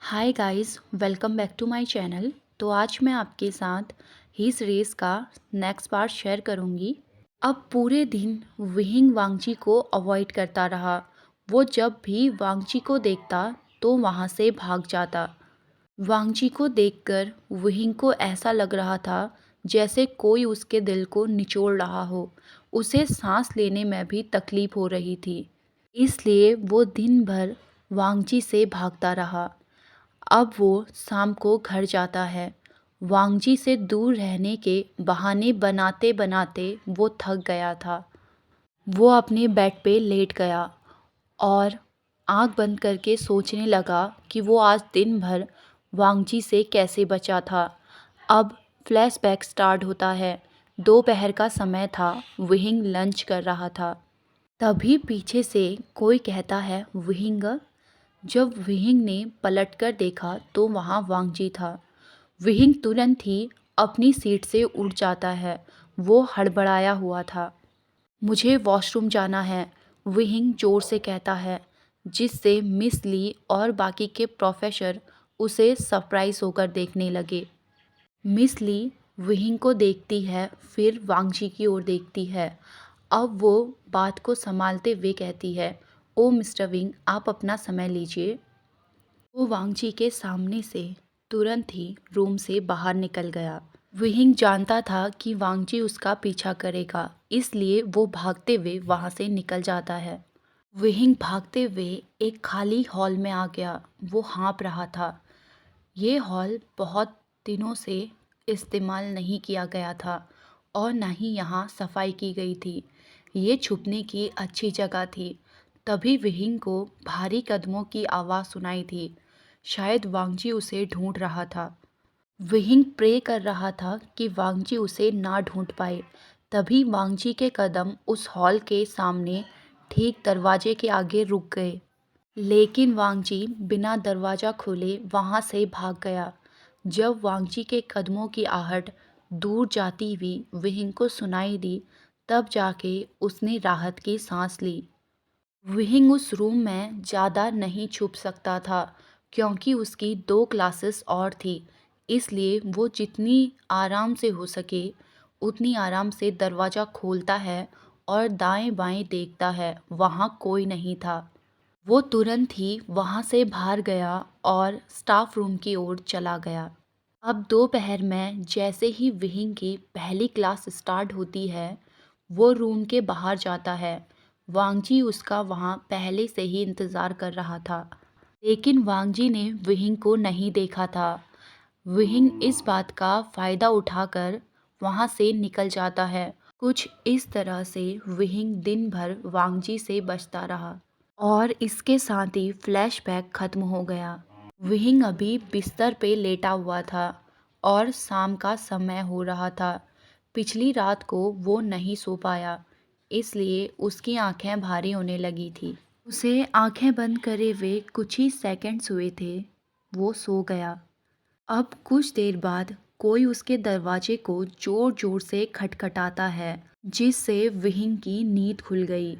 Hi guys, welcome back to my channel. तो आज मैं आपके साथ हिस रेस का नेक्स्ट पार्ट शेयर करूंगी। अब पूरे दिन विहिंग वांगची को अवॉइड करता रहा। वो जब भी वांगची को देखता तो वहाँ से भाग जाता। वांगची को देखकर विहिंग को ऐसा लग रहा था जैसे कोई उसके दिल को निचोड़ रहा हो। उसे सांस लेने में भी तकलीफ हो रही थी, इसलिए वो दिन भर वांगची से भागता रहा। अब वो शाम को घर जाता है। वांगजी से दूर रहने के बहाने बनाते बनाते वो थक गया था। वो अपने बेड पे लेट गया और आंख बंद करके सोचने लगा कि वो आज दिन भर वांगजी से कैसे बचा था। अब फ्लैशबैक स्टार्ट होता है। दोपहर का समय था। विहिंग लंच कर रहा था। तभी पीछे से कोई कहता है, विहिंग। जब विहिंग ने पलटकर देखा तो वहाँ वांगजी था। विहिंग तुरंत ही अपनी सीट से उठ जाता है। वो हड़बड़ाया हुआ था। मुझे वॉशरूम जाना है, विहिंग जोर से कहता है, जिससे मिस ली और बाकी के प्रोफेसर उसे सरप्राइज होकर देखने लगे। मिस ली विहिंग को देखती है, फिर वांगजी की ओर देखती है। अब वो बात को संभालते हुए कहती है, ओ मिस्टर विंग, आप अपना समय लीजिए। वो वांगजी के सामने से तुरंत ही रूम से बाहर निकल गया। विहिंग जानता था कि वांगजी उसका पीछा करेगा, इसलिए वो भागते हुए वहां से निकल जाता है। विहिंग भागते हुए एक खाली हॉल में आ गया। वो हाँफ रहा था। ये हॉल बहुत दिनों से इस्तेमाल नहीं किया गया था और न ही यहाँ सफाई की गई थी। ये छुपने की अच्छी जगह थी। तभी विहिंग को भारी कदमों की आवाज़ सुनाई थी। शायद वांगजी उसे ढूंढ रहा था। विहिंग प्रे कर रहा था कि वांगजी उसे ना ढूंढ पाए। तभी वांगजी के कदम उस हॉल के सामने ठीक दरवाजे के आगे रुक गए। लेकिन वांगजी बिना दरवाज़ा खोले वहाँ से भाग गया। जब वांगजी के कदमों की आहट दूर जाती हुई विहिंग को सुनाई दी, तब जाके उसने राहत की सांस ली। विहिंग उस रूम में ज़्यादा नहीं छुप सकता था, क्योंकि उसकी 2 क्लासेस और थी। इसलिए वो जितनी आराम से हो सके उतनी आराम से दरवाज़ा खोलता है और दाएं बाएं देखता है। वहाँ कोई नहीं था। वो तुरंत ही वहाँ से बाहर गया और स्टाफ रूम की ओर चला गया। अब दोपहर में जैसे ही विहिंग की पहली क्लास स्टार्ट होती है, वो रूम के बाहर जाता है। वांगजी उसका वहाँ पहले से ही इंतज़ार कर रहा था, लेकिन वांगजी ने विहिंग को नहीं देखा था। विहिंग इस बात का फ़ायदा उठाकर वहाँ से निकल जाता है। कुछ इस तरह से विहिंग दिन भर वांगजी से बचता रहा और इसके साथ ही फ्लैशबैक खत्म हो गया। विहिंग अभी बिस्तर पे लेटा हुआ था और शाम का समय हो रहा था। पिछली रात को वो नहीं सो पाया, इसलिए उसकी आंखें भारी होने लगी थी। उसे आंखें बंद करे हुए कुछ ही सेकंड्स हुए थे। वो सो गया। अब कुछ देर बाद कोई उसके दरवाजे को जोर जोर से खटखटाता है, जिससे विहिंग की नींद खुल गई।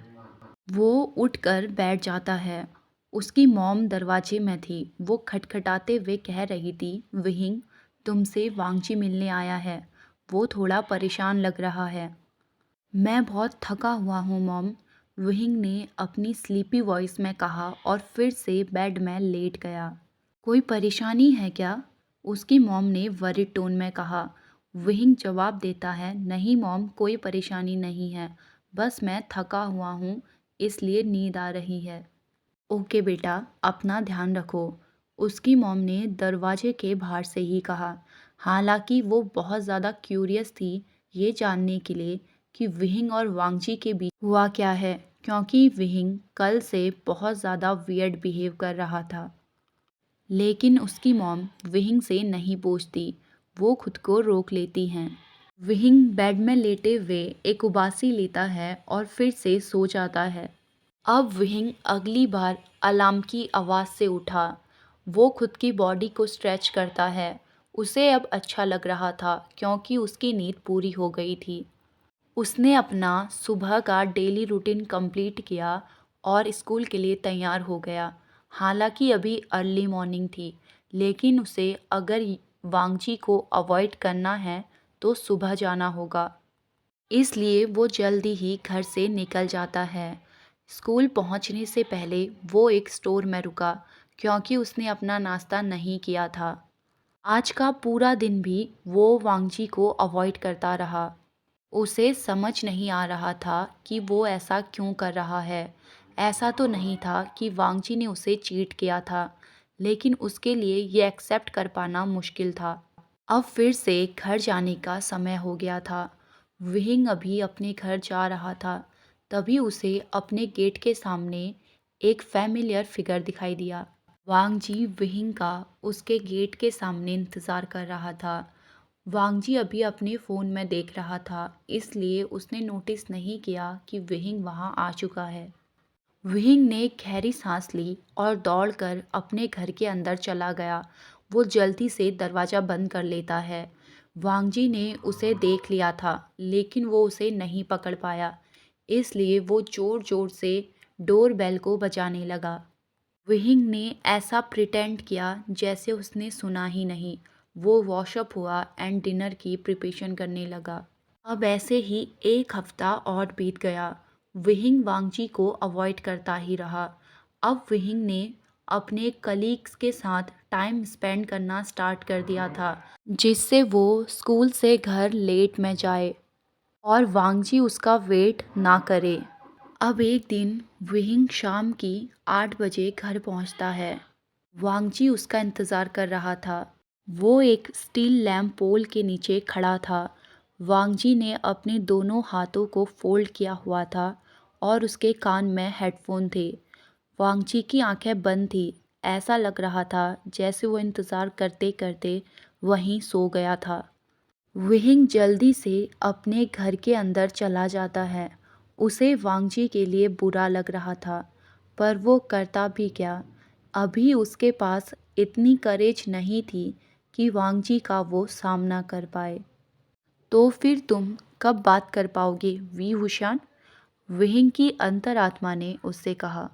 वो उठकर बैठ जाता है। उसकी मॉम दरवाजे में थी। वो खटखटाते हुए कह रही थी, विहिंग, तुमसे वांगजी मिलने आया है। वो थोड़ा परेशान लग रहा है। मैं बहुत थका हुआ हूँ मॉम, विहिंग ने अपनी स्लीपी वॉइस में कहा और फिर से बेड में लेट गया। कोई परेशानी है क्या? उसकी मॉम ने वरिड टोन में कहा। विहिंग जवाब देता है, नहीं मॉम, कोई परेशानी नहीं है, बस मैं थका हुआ हूँ, इसलिए नींद आ रही है। ओके बेटा, अपना ध्यान रखो, उसकी मॉम ने दरवाजे के बाहर से ही कहा। हालांकि वो बहुत ज़्यादा क्यूरियस थी ये जानने के लिए कि विहिंग और वांगजी के बीच हुआ क्या है, क्योंकि विहिंग कल से बहुत ज़्यादा वियर्ड बिहेव कर रहा था। लेकिन उसकी मॉम विहिंग से नहीं पूछती, वो खुद को रोक लेती हैं। विहिंग बेड में लेटे हुए एक उबासी लेता है और फिर से सो जाता है। अब विहिंग अगली बार अलार्म की आवाज़ से उठा। वो खुद की बॉडी को स्ट्रेच करता है। उसे अब अच्छा लग रहा था क्योंकि उसकी नींद पूरी हो गई थी। उसने अपना सुबह का डेली रूटीन कंप्लीट किया और स्कूल के लिए तैयार हो गया। हालांकि अभी अर्ली मॉर्निंग थी, लेकिन उसे अगर वांगजी को अवॉइड करना है तो सुबह जाना होगा। इसलिए वो जल्दी ही घर से निकल जाता है। स्कूल पहुंचने से पहले वो एक स्टोर में रुका, क्योंकि उसने अपना नाश्ता नहीं किया था। आज का पूरा दिन भी वो वांगजी को अवॉइड करता रहा। उसे समझ नहीं आ रहा था कि वो ऐसा क्यों कर रहा है। ऐसा तो नहीं था कि वांगजी ने उसे चीट किया था, लेकिन उसके लिए ये एक्सेप्ट कर पाना मुश्किल था। अब फिर से घर जाने का समय हो गया था। विहिंग अभी अपने घर जा रहा था, तभी उसे अपने गेट के सामने एक फैमिलियर फिगर दिखाई दिया। वांगजी विहिंग का उसके गेट के सामने इंतज़ार कर रहा था। वांगजी अभी अपने फ़ोन में देख रहा था, इसलिए उसने नोटिस नहीं किया कि विहिंग वहाँ आ चुका है। विहिंग ने गहरी सांस ली और दौड़कर अपने घर के अंदर चला गया। वो जल्दी से दरवाज़ा बंद कर लेता है। वांगजी ने उसे देख लिया था, लेकिन वो उसे नहीं पकड़ पाया, इसलिए वो ज़ोर ज़ोर से डोर बेल को बजाने लगा। विहिंग ने ऐसा प्रिटेंड किया जैसे उसने सुना ही नहीं। वो वॉशअप हुआ एंड डिनर की प्रिपरेशन करने लगा। अब ऐसे ही एक हफ्ता और बीत गया। विहिंग वांगजी को अवॉइड करता ही रहा। अब विहिंग ने अपने कलीग्स के साथ टाइम स्पेंड करना स्टार्ट कर दिया था, जिससे वो स्कूल से घर लेट में जाए और वांगजी उसका वेट ना करे। अब एक दिन विहिंग शाम की 8 बजे घर पहुंचता है। वांगजी उसका इंतज़ार कर रहा था। वो एक स्टील लैम्प पोल के नीचे खड़ा था। वांगजी ने अपने दोनों हाथों को फोल्ड किया हुआ था और उसके कान में हेडफोन थे। वांगजी की आंखें बंद थी। ऐसा लग रहा था जैसे वो इंतज़ार करते करते वहीं सो गया था। विहिंग जल्दी से अपने घर के अंदर चला जाता है। उसे वांगजी के लिए बुरा लग रहा था, पर वो करता भी क्या। अभी उसके पास इतनी करेज नहीं थी कि वांगजी का वो सामना कर पाए। तो फिर तुम कब बात कर पाओगे वी हुशान? विहिंग की अंतरात्मा ने उससे कहा।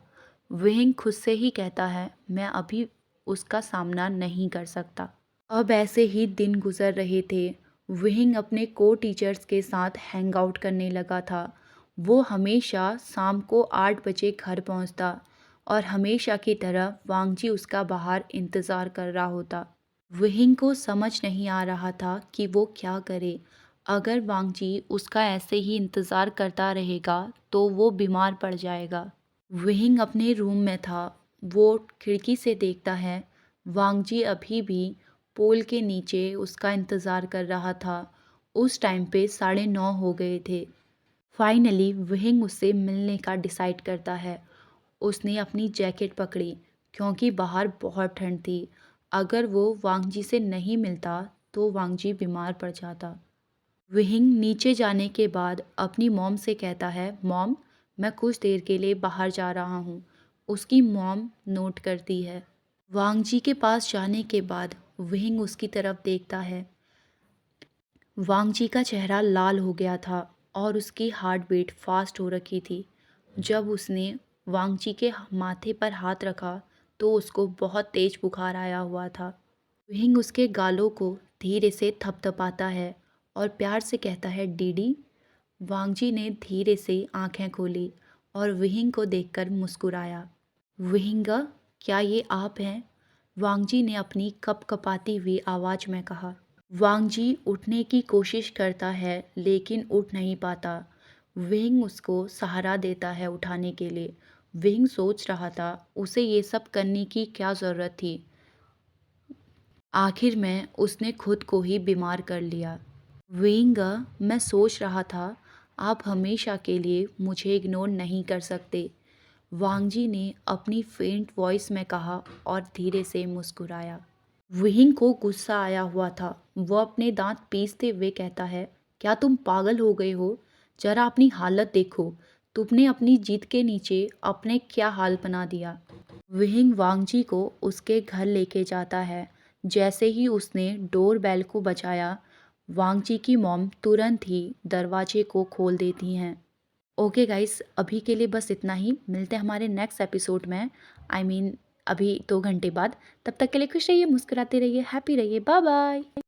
विहिंग खुद से ही कहता है, मैं अभी उसका सामना नहीं कर सकता। अब ऐसे ही दिन गुजर रहे थे। विहिंग अपने को टीचर्स के साथ हैंग आउट करने लगा था। वो हमेशा शाम को 8 बजे घर पहुंचता और हमेशा की तरह वांगजी उसका बाहर इंतज़ार कर रहा होता। विहिंग को समझ नहीं आ रहा था कि वो क्या करे। अगर वांगजी उसका ऐसे ही इंतज़ार करता रहेगा तो वो बीमार पड़ जाएगा। विहिंग अपने रूम में था। वो खिड़की से देखता है वांगजी अभी भी पोल के नीचे उसका इंतज़ार कर रहा था। उस टाइम पे 9:30 हो गए थे। फाइनली विहिंग उससे मिलने का डिसाइड करता है। उसने अपनी जैकेट पकड़ी, क्योंकि बाहर बहुत ठंड थी। अगर वो वांगजी से नहीं मिलता तो वांगजी बीमार पड़ जाता। विहिंग नीचे जाने के बाद अपनी मॉम से कहता है, मॉम मैं कुछ देर के लिए बाहर जा रहा हूँ। उसकी मॉम नोट करती है। वांगजी के पास जाने के बाद विहिंग उसकी तरफ देखता है। वांगजी का चेहरा लाल हो गया था और उसकी हार्ट बीट फास्ट हो रखी थी। जब उसने वांगजी के माथे पर हाथ रखा तो उसको बहुत तेज बुखार आया हुआ था। विहिंग उसके गालों को धीरे से थपथपाता है और प्यार से कहता है, डीडी। वांगजी ने धीरे से आंखें खोली और विहिंग को देखकर मुस्कुराया। विहिंगा, क्या ये आप हैं? वांगजी ने अपनी कपकपाती हुई आवाज़ में कहा। वांगजी उठने की कोशिश करता है, लेकिन उठ नहीं पाता। विंग उसको सहारा देता है उठाने के लिए। विंग सोच रहा था उसे ये सब करने की क्या ज़रूरत थी। आखिर में उसने खुद को ही बीमार कर लिया। विंग, मैं सोच रहा था आप हमेशा के लिए मुझे इग्नोर नहीं कर सकते, वांगजी ने अपनी फेंट वॉइस में कहा और धीरे से मुस्कुराया। विहिंग को गुस्सा आया हुआ था। वो अपने दांत पीसते हुए कहता है, क्या तुम पागल हो गए हो? जरा अपनी हालत देखो। तुमने अपनी जीत के नीचे अपने क्या हाल बना दिया। विहिंग वांगजी को उसके घर लेके जाता है। जैसे ही उसने डोर बेल को बजाया, वांगजी की मॉम तुरंत ही दरवाजे को खोल देती हैं। ओके गाइस, अभी के लिए बस इतना ही। मिलते हैं हमारे नेक्स्ट एपिसोड में। आई मीन अभी 2 घंटे बाद। तब तक के लिए खुश रहिए, मुस्कुराते रहिए, हैप्पी रहिए। Bye bye.